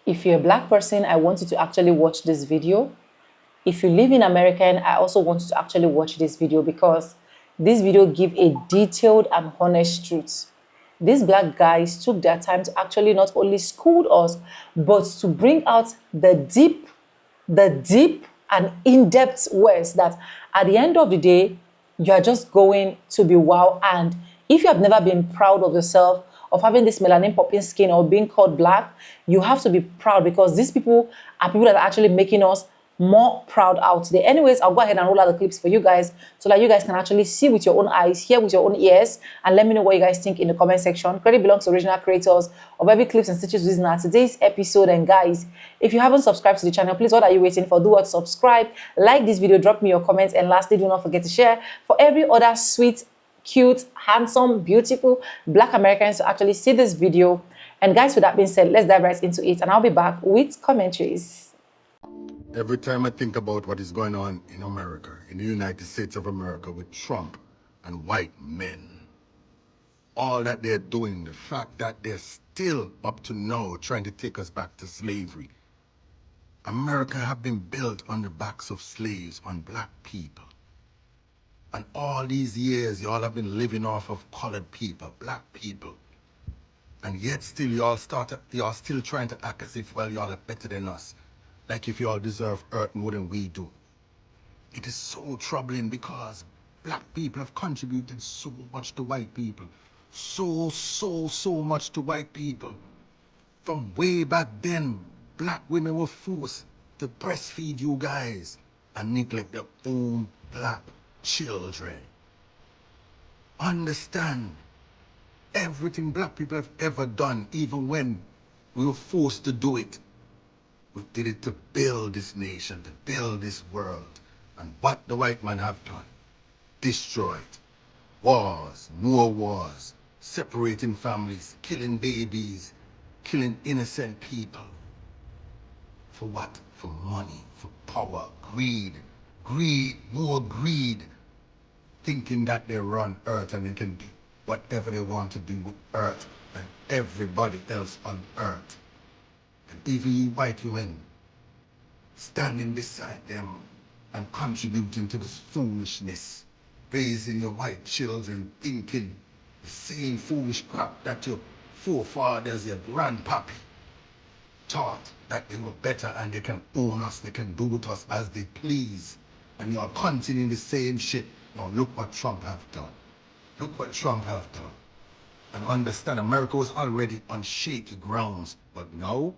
If you're a black person, I want you to actually watch this video. If you live in America, I also want you to actually watch this video because this video gives a detailed and honest truth. These black guys took their time to actually not only school us, but to bring out the deep and in-depth words that at the end of the day, you are just going to be wow. And if you have never been proud of yourself, of having this melanin popping skin or being called black, you have to be proud because these people are people that are actually making us more proud out there. Anyways, I'll go ahead and roll out the clips for you guys so that you guys can actually see with your own eyes, hear with your own ears, and let me know what you guys think in the comment section. Credit belongs to original creators of every clips and stitches used in today's episode. And guys, if you haven't subscribed to the channel, please, what are you waiting for? Do what? Subscribe, like this video, drop me your comments, and lastly, do not forget to share for every other sweet, cute, handsome, beautiful black Americans to actually see this video. And guys, with that being said, let's dive right into it, and I'll be back with commentaries. Every time I think about what is going on in America, in the United States of America with Trump and white men, all that they're doing, the fact that they're still up to now trying to take us back to slavery. America have been built on the backs of slaves, on black people. And all these years, y'all have been living off of colored people, black people. And yet still, y'all still trying to act as if, well, y'all are better than us. Like if y'all deserve earth more than we do. It is so troubling because black people have contributed so much to white people. So much to white people. From way back then, black women were forced to breastfeed you guys and neglect their own black children. Understand, everything black people have ever done, even when we were forced to do it, we did it to build this nation, to build this world. And what the white man have done? Destroyed. Wars, more wars, separating families, killing babies, killing innocent people. For what? For money, for power, greed. Greed, more greed. Thinking that they run earth and they can do whatever they want to do with earth and everybody else on earth. Even you white women standing beside them and contributing to this foolishness, raising your white children thinking the same foolish crap that your forefathers, your grandpappy taught, that they were better and they can own us, they can do with us as they please. And you're continuing the same shit. Now look what Trump have done. Look what Trump have done. And understand, America was already on shaky grounds, but now,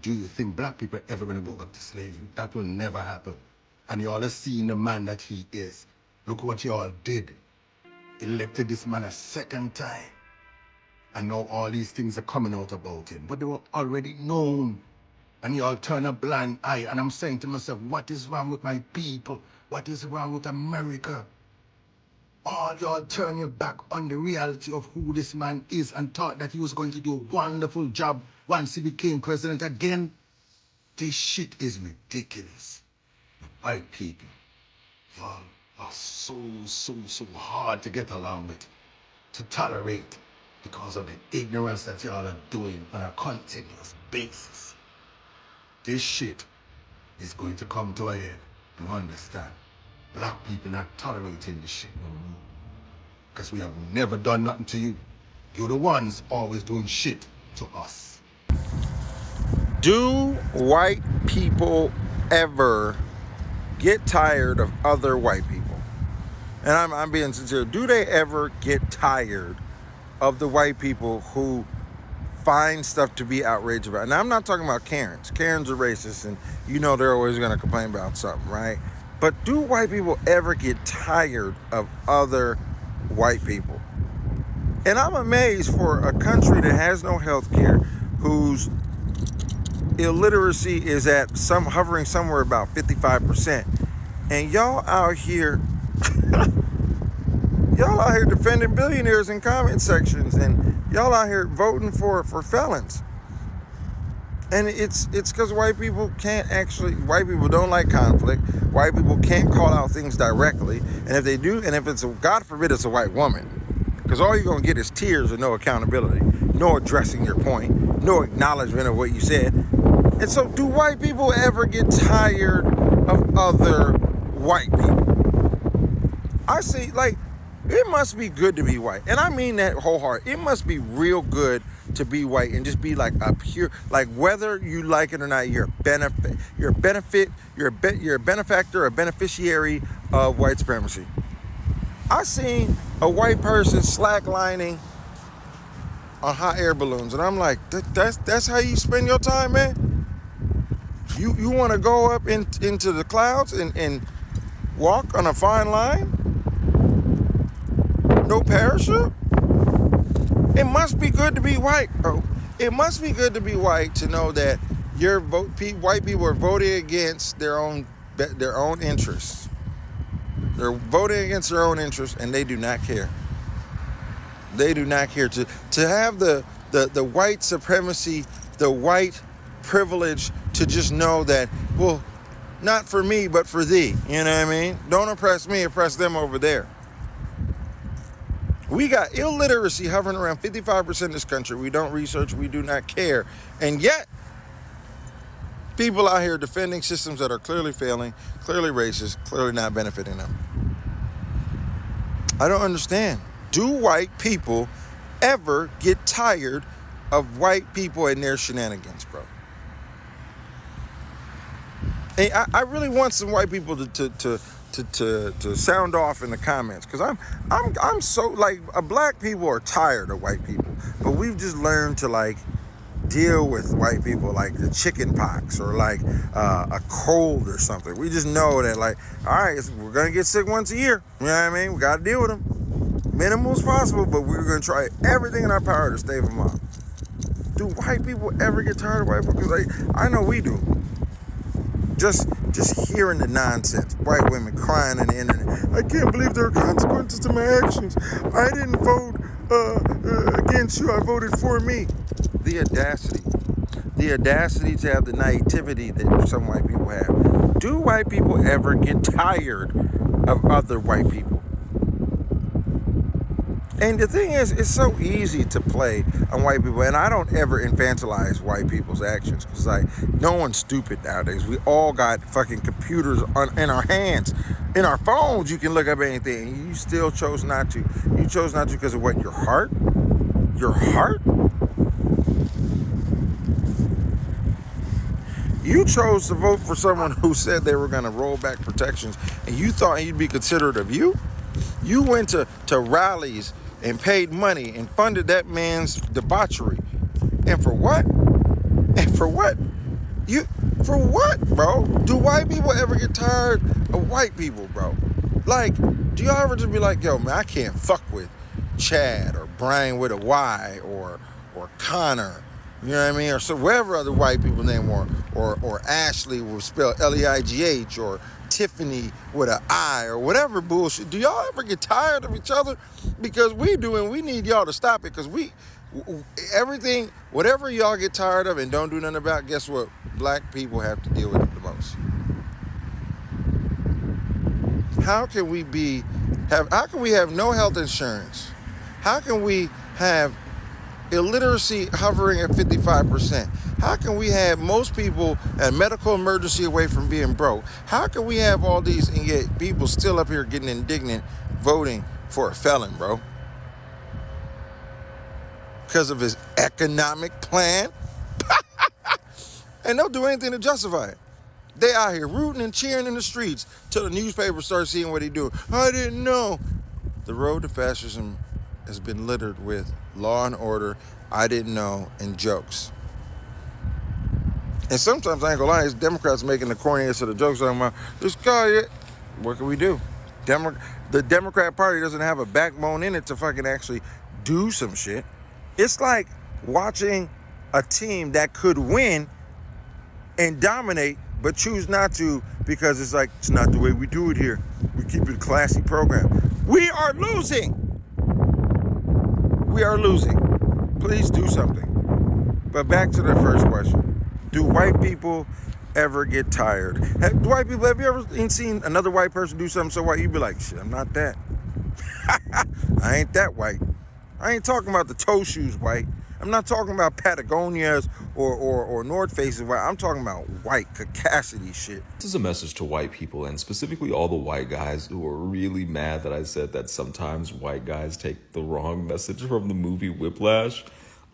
do you think black people are ever going to go back to slavery? That will never happen. And y'all are seeing the man that he is. Look what y'all did. Elected this man a second time. And now all these things are coming out about him. But they were already known. And y'all turn a blind eye. And I'm saying to myself, what is wrong with my people? What is wrong with America? All y'all turn your back on the reality of who this man is and thought that he was going to do a wonderful job once he became president again. This shit is ridiculous. White people, y'all are so hard to get along with, to tolerate, because of the ignorance that y'all are doing on a continuous basis. This shit is going to come to a head. You understand? Black people not tolerating this shit no more. Because we have never done nothing to you. You're the ones always doing shit to us. Do white people ever get tired of other white people? And I'm being sincere. Do they ever get tired of the white people who find stuff to be outraged about? And I'm not talking about Karens. Karens are racist, and you know they're always going to complain about something, right? But do white people ever get tired of other white people? And I'm amazed for a country that has no health care, whose illiteracy is at hovering somewhere about 55%. And y'all out here defending billionaires in comment sections, and y'all out here voting for felons. And it's because white people don't like conflict. White people can't call out things directly. And if they do, and if it's God forbid it's a white woman, because all you're going to get is tears and no accountability. no addressing your point, no acknowledgement of what you said. And so, do white people ever get tired of other white people? I see, like, it must be good to be white. And I mean that wholeheartedly. It must be real good to be white and just be like a pure, like, whether you like it or not, you're a benefactor, a beneficiary of white supremacy. I seen a white person slacklining on hot air balloons, and I'm like, that's how you spend your time, man? You want to go up into the clouds and walk on a fine line? No parachute? It must be good to be white, bro. It must be good to be white to know that white people are voting against their own interests. They're voting against their own interests, and they do not care. They do not care to have the white supremacy, the white privilege to just know that, well, not for me, but for thee. You know what I mean? Don't oppress me, oppress them over there. We got illiteracy hovering around 55% in this country. We don't research, we do not care. And yet, people out here defending systems that are clearly failing, clearly racist, clearly not benefiting them. I don't understand. Do white people ever get tired of white people and their shenanigans, bro? And I really want some white people to sound off in the comments, because I'm so, like, black people are tired of white people, but we've just learned to, like, deal with white people like the chicken pox or like a cold or something. We just know that, like, all right, we're gonna get sick once a year. You know what I mean? We gotta deal with them, minimal as possible, but we're gonna try everything in our power to stave them off. Do white people ever get tired of white people? Because I know we do. Just hearing the nonsense. White women crying on the internet. I can't believe there are consequences to my actions. I didn't vote against you. I voted for me. The audacity to have the naivety that some white people have. Do white people ever get tired of other white people? And the thing is, it's so easy to play on white people, and I don't ever infantilize white people's actions, because, like, no one's stupid nowadays. We all got fucking computers in our hands. In our phones, you can look up anything, and you still chose not to. You chose not to because of what? Your heart? Your heart? You chose to vote for someone who said they were going to roll back protections, and you thought he'd be considerate of you? You went to rallies and paid money and funded that man's debauchery. And for what? And for what? For what, bro? Do white people ever get tired of white people, bro? Like, do y'all ever just be like, yo, man, I can't fuck with Chad or Brian with a Y or Connor, you know what I mean? Or so whatever other white people name or Ashley will spell Leigh, or Tiffany with an I, or whatever bullshit. Do y'all ever get tired of each other? Because we do, and we need y'all to stop it, because everything, whatever y'all get tired of and don't do nothing about, guess what? Black people have to deal with it the most. How can we have no health insurance? How can we have illiteracy hovering at 55%? How can we have most people at medical emergency away from being broke? How can we have all these and yet people still up here getting indignant voting for a felon, bro? Because of his economic plan? And they'll do anything to justify it. They out here rooting and cheering in the streets till the newspaper starts seeing what he doing. I didn't know. The road to fascism has been littered with law and order, I didn't know, and jokes. And sometimes, I ain't gonna lie, it's Democrats making the corniest of the jokes talking about, this guy, what can we do? The Democrat Party doesn't have a backbone in it to fucking actually do some shit. It's like watching a team that could win and dominate, but choose not to, because it's like, it's not the way we do it here. We keep it a classy program. We are losing. We are losing. Please do something. But back to the first question. Do white people ever get tired? Have you ever seen another white person do something so white, you be like, shit, I'm not that. I ain't that white. I ain't talking about the toe shoes white. I'm not talking about Patagonias or North Faces. I'm talking about white caucasity shit. This is a message to white people, and specifically all the white guys who are really mad that I said that sometimes white guys take the wrong message from the movie Whiplash.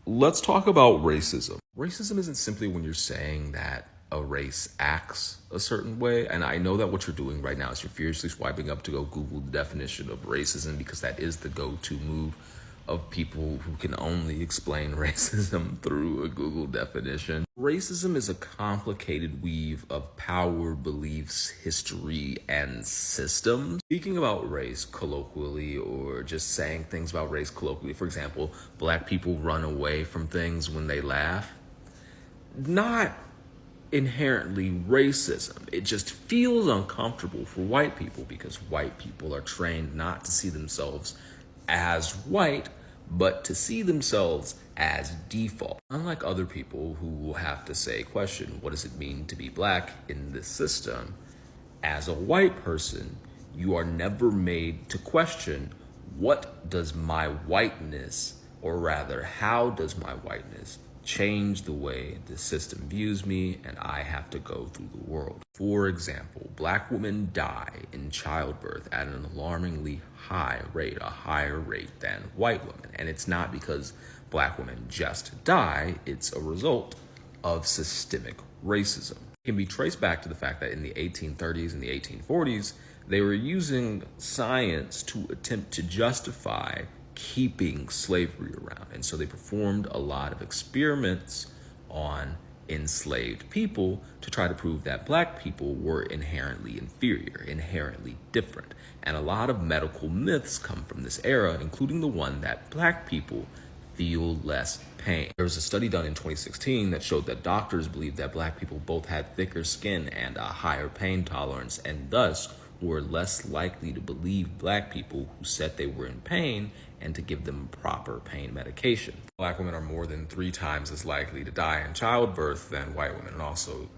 Let's talk about racism. Racism isn't simply when you're saying that a race acts a certain way. And I know that what you're doing right now is you're furiously swiping up to go Google the definition of racism, because that is the go-to move of people who can only explain racism through a Google definition. Racism is a complicated weave of power, beliefs, history, and systems. Speaking about race colloquially, or just saying things about race colloquially, for example, black people run away from things when they laugh. Not inherently racism. It just feels uncomfortable for white people because white people are trained not to see themselves as white, but to see themselves as default. Unlike other people who will have to say, question, what does it mean to be black in this system? As a white person, you are never made to question, what does my whiteness, or rather, how does my whiteness change the way the system views me and I have to go through the world? For example, black women die in childbirth at an alarmingly high rate, a higher rate than white women. And it's not because black women just die, it's a result of systemic racism. It can be traced back to the fact that in the 1830s and the 1840s, they were using science to attempt to justify keeping slavery around. And so they performed a lot of experiments on enslaved people to try to prove that black people were inherently inferior, inherently different. And a lot of medical myths come from this era, including the one that black people feel less pain. There was a study done in 2016 that showed that doctors believed that black people both had thicker skin and a higher pain tolerance, and thus were less likely to believe black people who said they were in pain and to give them proper pain medication. Black women are more than 3 times as likely to die in childbirth than white women, and also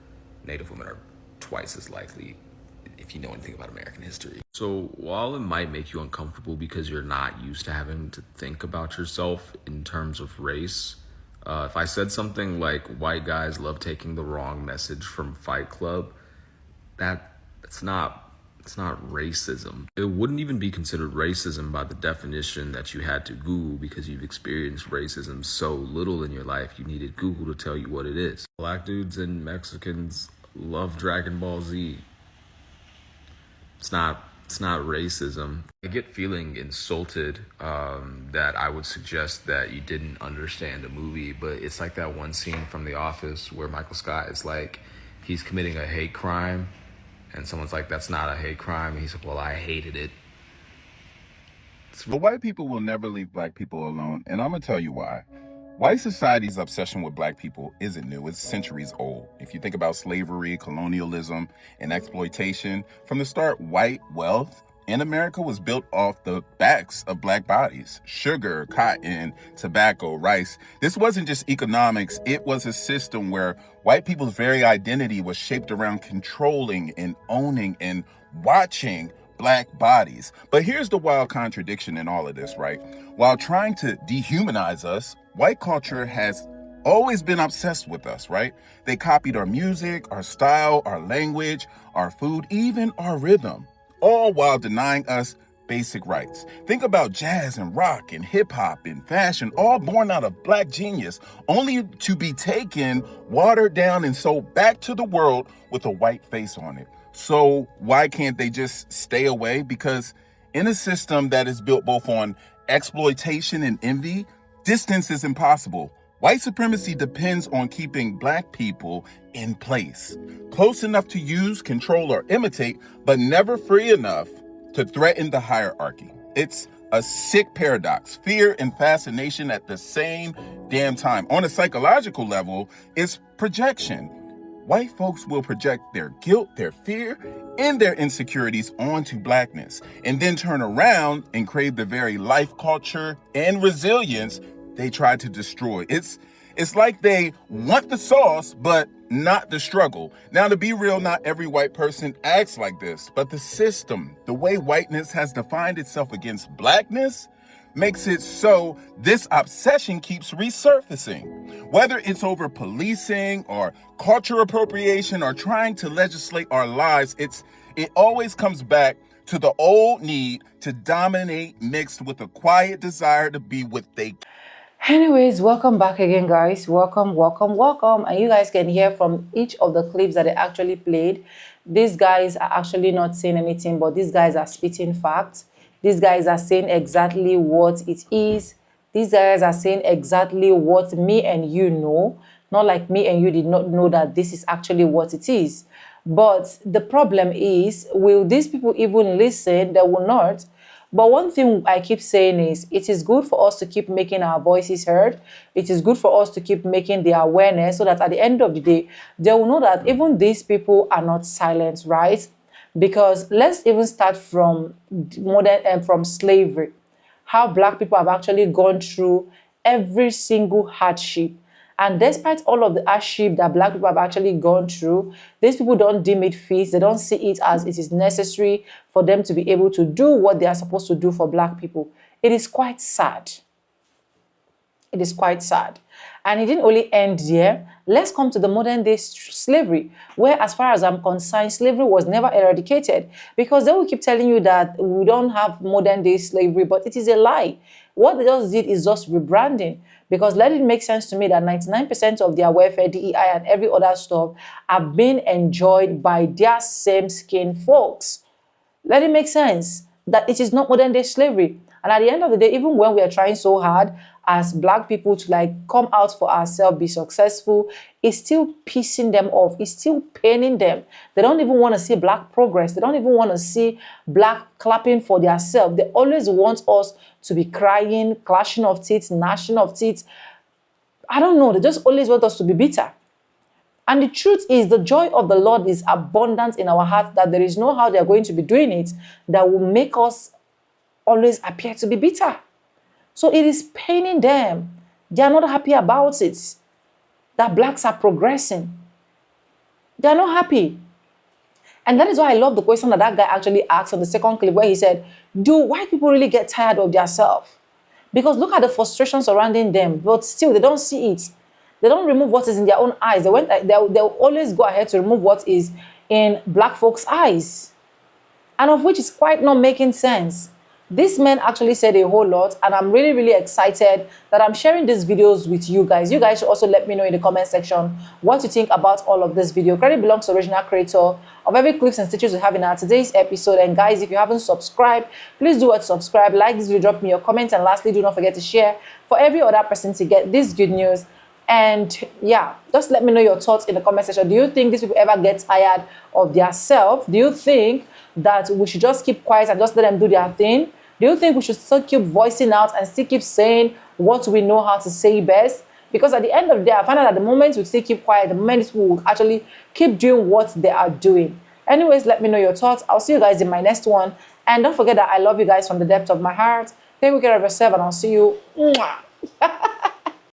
Native women are twice as likely, if you know anything about American history. So while it might make you uncomfortable because you're not used to having to think about yourself in terms of race, if I said something like white guys love taking the wrong message from Fight Club, it's not racism. It wouldn't even be considered racism by the definition that you had to Google, because you've experienced racism so little in your life you needed Google to tell you what it is. Black dudes and Mexicans love Dragon Ball Z. It's not racism. I get feeling insulted that I would suggest that you didn't understand a movie, but it's like that one scene from The Office where Michael Scott is like, he's committing a hate crime, and someone's like, that's not a hate crime. And he's like, well, I hated it. But white people will never leave black people alone, and I'm gonna tell you why. White society's obsession with black people isn't new, it's centuries old. If you think about slavery, colonialism, and exploitation, from the start, white wealth in America was built off the backs of black bodies. Sugar, cotton, tobacco, rice. This wasn't just economics, it was a system where white people's very identity was shaped around controlling and owning and watching black bodies. But here's the wild contradiction in all of this, right? While trying to dehumanize us, white culture has always been obsessed with us, right? They copied our music, our style, our language, our food, even our rhythm, all while denying us basic rights. Think about jazz and rock and hip hop and fashion, all born out of black genius, only to be taken, watered down, and sold back to the world with a white face on it. So why can't they just stay away? Because in a system that is built both on exploitation and envy, distance is impossible. White supremacy depends on keeping black people in place, close enough to use, control, or imitate, but never free enough to threaten the hierarchy. It's a sick paradox, fear and fascination at the same damn time. On a psychological level, it's projection. White folks will project their guilt, their fear, and their insecurities onto blackness, and then turn around and crave the very life, culture, and resilience they tried to destroy. It's like they want the sauce, but not the struggle. Now, to be real, not every white person acts like this, but the system, the way whiteness has defined itself against blackness, makes it so this obsession keeps resurfacing. Whether it's over policing or culture appropriation or trying to legislate our lives, it always comes back to the old need to dominate mixed with a quiet desire to be what they. Anyways, welcome back again, guys. Welcome, welcome, welcome. And you guys can hear from each of the clips that they actually played. These guys are actually not saying anything, but these guys are spitting facts. These guys are saying exactly what it is. These guys are saying exactly what me and you know. Not like me and you did not know that this is actually what it is. But the problem is, will these people even listen? They will not. But one thing I keep saying is it is good for us to keep making our voices heard. It is good for us to keep making the awareness so that at the end of the day, they will know that even these people are not silent, right? Because let's even start from modern and from slavery. How Black people have actually gone through every single hardship. And despite all of the hardship that Black people have actually gone through, these people don't deem it fit. They don't see it as it is necessary for them to be able to do what they are supposed to do for Black people. It is quite sad. It is quite sad. And it didn't only end there. Let's come to the modern day slavery, where, as far as I'm concerned, slavery was never eradicated, because they will keep telling you that we don't have modern day slavery, but it is a lie. What they just did is just rebranding, because let it make sense to me that 99% of their welfare, DEI, and every other stuff are being enjoyed by their same skin folks. Let it make sense that it is not modern day slavery. And at the end of the day, even when we are trying so hard as Black people to like come out for ourselves, be successful, it's still pissing them off. It's still paining them. They don't even want to see Black progress. They don't even want to see Black clapping for themselves. They always want us to be crying, clashing of teeth, gnashing of teeth. I don't know. They just always want us to be bitter. And the truth is, the joy of the Lord is abundant in our heart, that there is no how they are going to be doing it that will make us always appear to be bitter. So it is paining them. They are not happy about it, that Blacks are progressing. They are not happy. And that is why I love the question that guy actually asked on the second clip, where he said, do white people really get tired of themselves? Because look at the frustration surrounding them, but still they don't see it. They don't remove what is in their own eyes. They'll always go ahead to remove what is in Black folks' eyes, and of which is quite not making sense. This man actually said a whole lot, and I'm really, really excited that I'm sharing these videos with you guys. You guys should also let me know in the comment section what you think about all of this video. Credit belongs to the original creator of every clips and stitches we have in our today's episode. And guys, if you haven't subscribed, please do subscribe, like this video, drop me your comments, and lastly, do not forget to share for every other person to get this good news. And yeah, just let me know your thoughts in the comment section. Do you think these people ever get tired of their self? Do you think that we should just keep quiet and just let them do their thing? Do you think we should still keep voicing out and still keep saying what we know how to say best? Because at the end of the day, I find out that the moment we still keep quiet, the moment people will actually keep doing what they are doing. Anyways, let me know your thoughts. I'll see you guys in my next one. And don't forget that I love you guys from the depth of my heart. Take good care of yourself, and I'll see you.